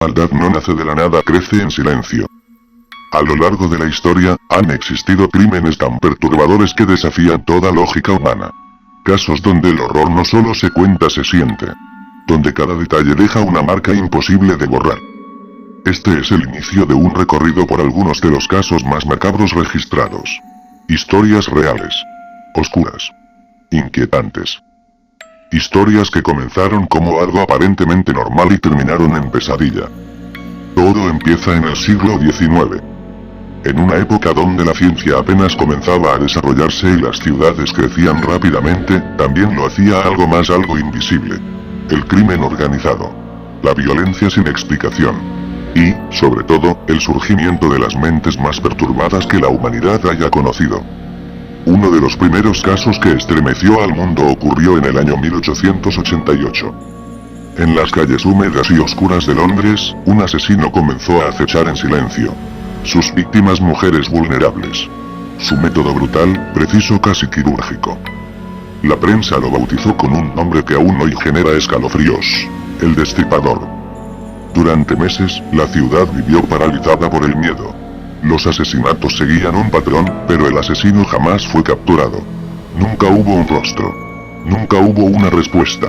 maldad no nace de la nada, crece en silencio. A lo largo de la historia, han existido crímenes tan perturbadores que desafían toda lógica humana. Casos donde el horror no solo se cuenta, se siente. Donde cada detalle deja una marca imposible de borrar. Este es el inicio de un recorrido por algunos de los casos más macabros registrados. Historias reales. Oscuras. Inquietantes. Historias que comenzaron como algo aparentemente normal y terminaron en pesadilla. Todo empieza en el siglo XIX. En una época donde la ciencia apenas comenzaba a desarrollarse y las ciudades crecían rápidamente, también lo hacía algo más, algo invisible. El crimen organizado. La violencia sin explicación. Y, sobre todo, el surgimiento de las mentes más perturbadas que la humanidad haya conocido. Uno de los primeros casos que estremeció al mundo ocurrió en el año 1888. En las calles húmedas y oscuras de Londres, un asesino comenzó a acechar en silencio. Sus víctimas, mujeres vulnerables. Su método brutal, preciso, casi quirúrgico. La prensa lo bautizó con un nombre que aún hoy genera escalofríos: el Destripador. Durante meses, la ciudad vivió paralizada por el miedo. Los asesinatos seguían un patrón, pero el asesino jamás fue capturado. Nunca hubo un rostro. Nunca hubo una respuesta.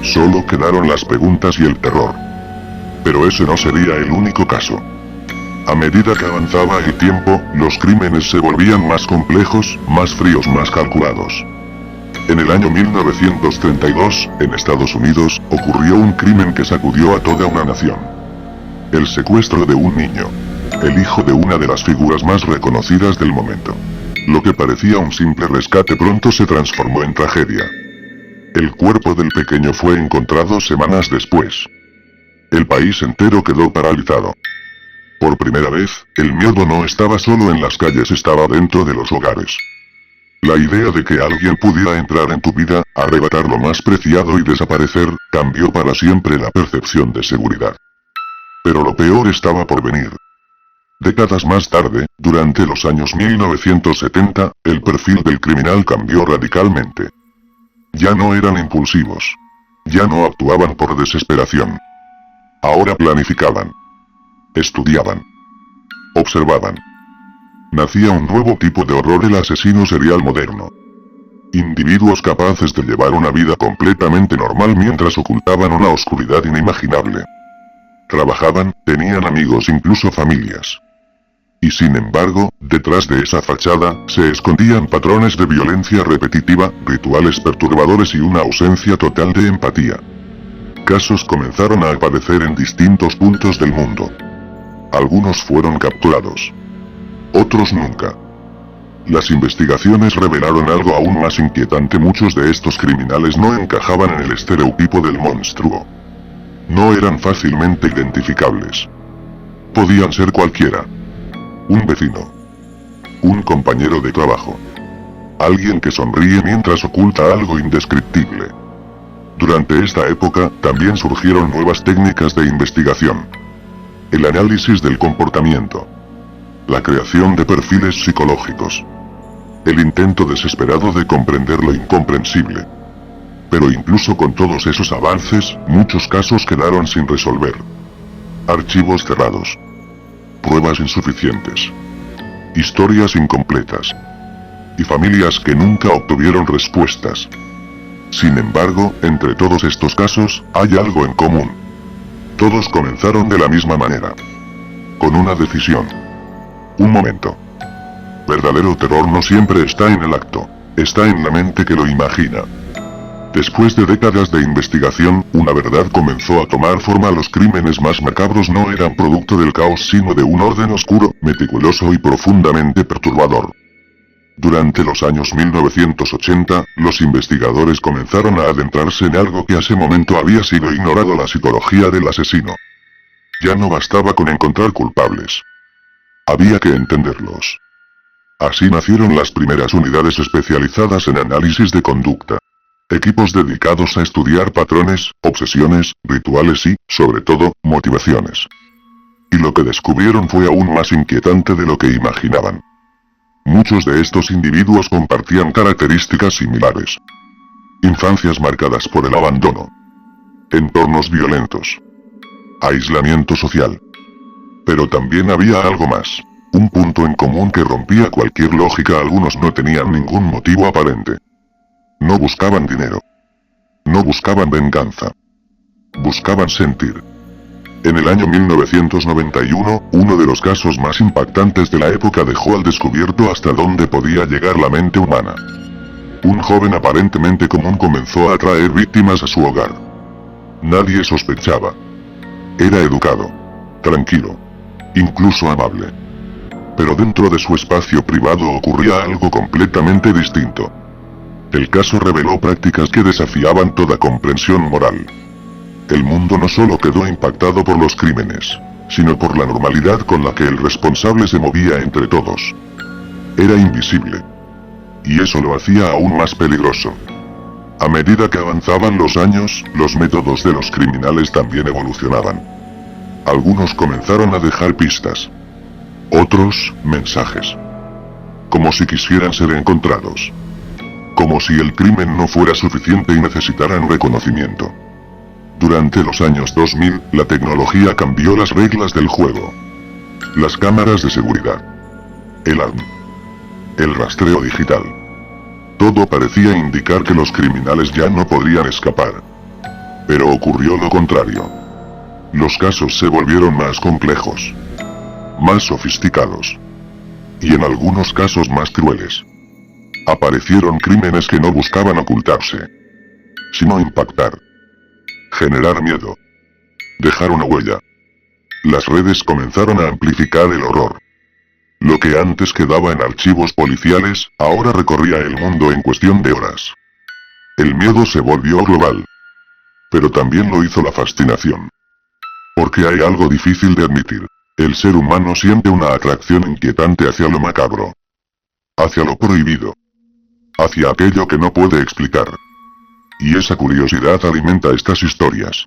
Solo quedaron las preguntas y el terror. Pero ese no sería el único caso. A medida que avanzaba el tiempo, los crímenes se volvían más complejos, más fríos, más calculados. En el año 1932, en Estados Unidos, ocurrió un crimen que sacudió a toda una nación. El secuestro de un niño. El hijo de una de las figuras más reconocidas del momento. Lo que parecía un simple rescate pronto se transformó en tragedia. El cuerpo del pequeño fue encontrado semanas después. El país entero quedó paralizado. Por primera vez, el miedo no estaba solo en las calles, estaba dentro de los hogares. La idea de que alguien pudiera entrar en tu vida, arrebatar lo más preciado y desaparecer, cambió para siempre la percepción de seguridad. Pero lo peor estaba por venir. Décadas más tarde, durante los años 1970, el perfil del criminal cambió radicalmente. Ya no eran impulsivos. Ya no actuaban por desesperación. Ahora planificaban. Estudiaban. Observaban. Nacía un nuevo tipo de horror: el asesino serial moderno. Individuos capaces de llevar una vida completamente normal mientras ocultaban una oscuridad inimaginable. Trabajaban, tenían amigos, incluso familias. Y sin embargo, detrás de esa fachada, se escondían patrones de violencia repetitiva, rituales perturbadores y una ausencia total de empatía. Casos comenzaron a aparecer en distintos puntos del mundo. Algunos fueron capturados. Otros nunca. Las investigaciones revelaron algo aún más inquietante: muchos de estos criminales no encajaban en el estereotipo del monstruo. No eran fácilmente identificables. Podían ser cualquiera. Un vecino. Un compañero de trabajo. Alguien que sonríe mientras oculta algo indescriptible. Durante esta época, también surgieron nuevas técnicas de investigación. El análisis del comportamiento. La creación de perfiles psicológicos. El intento desesperado de comprender lo incomprensible. Pero incluso con todos esos avances, muchos casos quedaron sin resolver. Archivos cerrados. Pruebas insuficientes. Historias incompletas. Y familias que nunca obtuvieron respuestas. Sin embargo, entre todos estos casos, hay algo en común. Todos comenzaron de la misma manera. Con una decisión. Un momento. Verdadero terror no siempre está en el acto, está en la mente que lo imagina. Después de décadas de investigación, una verdad comenzó a tomar forma: los crímenes más macabros no eran producto del caos, sino de un orden oscuro, meticuloso y profundamente perturbador. Durante los años 1980, los investigadores comenzaron a adentrarse en algo que hace momento había sido ignorado: la psicología del asesino. Ya no bastaba con encontrar culpables. Había que entenderlos. Así nacieron las primeras unidades especializadas en análisis de conducta. Equipos dedicados a estudiar patrones, obsesiones, rituales y, sobre todo, motivaciones. Y lo que descubrieron fue aún más inquietante de lo que imaginaban. Muchos de estos individuos compartían características similares. Infancias marcadas por el abandono. Entornos violentos. aislamiento social. Pero también había algo más. Un punto en común que rompía cualquier lógica. Algunos no tenían ningún motivo aparente. No buscaban dinero. No buscaban venganza. Buscaban sentir. En el año 1991, uno de los casos más impactantes de la época dejó al descubierto hasta dónde podía llegar la mente humana. Un joven aparentemente común comenzó a atraer víctimas a su hogar. Nadie sospechaba. Era educado, tranquilo, incluso amable. Pero dentro de su espacio privado ocurría algo completamente distinto. El caso reveló prácticas que desafiaban toda comprensión moral. El mundo no solo quedó impactado por los crímenes, sino por la normalidad con la que el responsable se movía entre todos. Era invisible. Y eso lo hacía aún más peligroso. A medida que avanzaban los años, los métodos de los criminales también evolucionaban. Algunos comenzaron a dejar pistas. Otros, mensajes. Como si quisieran ser encontrados. Como si el crimen no fuera suficiente y necesitaran reconocimiento. Durante los años 2000, la tecnología cambió las reglas del juego. Las cámaras de seguridad. El ARM. El rastreo digital. Todo parecía indicar que los criminales ya no podrían escapar. Pero ocurrió lo contrario. Los casos se volvieron más complejos. Más sofisticados. Y en algunos casos más crueles. Aparecieron crímenes que no buscaban ocultarse, sino impactar. Generar miedo. Dejar una huella. Las redes comenzaron a amplificar el horror. Lo que antes quedaba en archivos policiales, ahora recorría el mundo en cuestión de horas. El miedo se volvió global. Pero también lo hizo la fascinación. Porque hay algo difícil de admitir. El ser humano siente una atracción inquietante hacia lo macabro. Hacia lo prohibido. Hacia aquello que no puede explicar. Y esa curiosidad alimenta estas historias.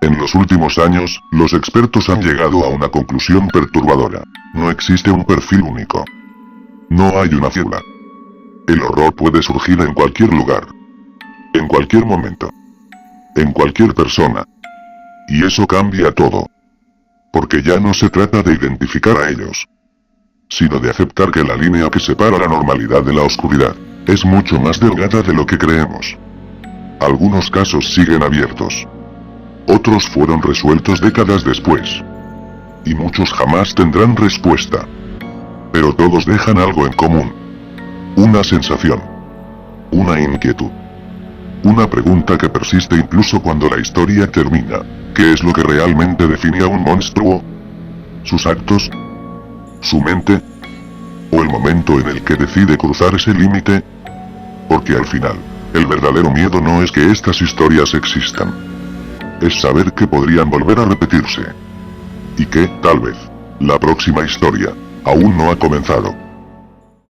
En los últimos años, los expertos han llegado a una conclusión perturbadora. No existe un perfil único. No hay una figura. El horror puede surgir en cualquier lugar. En cualquier momento. En cualquier persona. Y eso cambia todo. Porque ya no se trata de identificar a ellos, sino de aceptar que la línea que separa la normalidad de la oscuridad es mucho más delgada de lo que creemos. Algunos casos siguen abiertos. Otros fueron resueltos décadas después. Y muchos jamás tendrán respuesta. Pero todos dejan algo en común. Una sensación. Una inquietud. Una pregunta que persiste incluso cuando la historia termina. ¿Qué es lo que realmente define a un monstruo? ¿Sus actos? ¿Su mente? ¿O el momento en el que decide cruzar ese límite? Porque al final, el verdadero miedo no es que estas historias existan. Es saber que podrían volver a repetirse. Y que, tal vez, la próxima historia, aún no ha comenzado.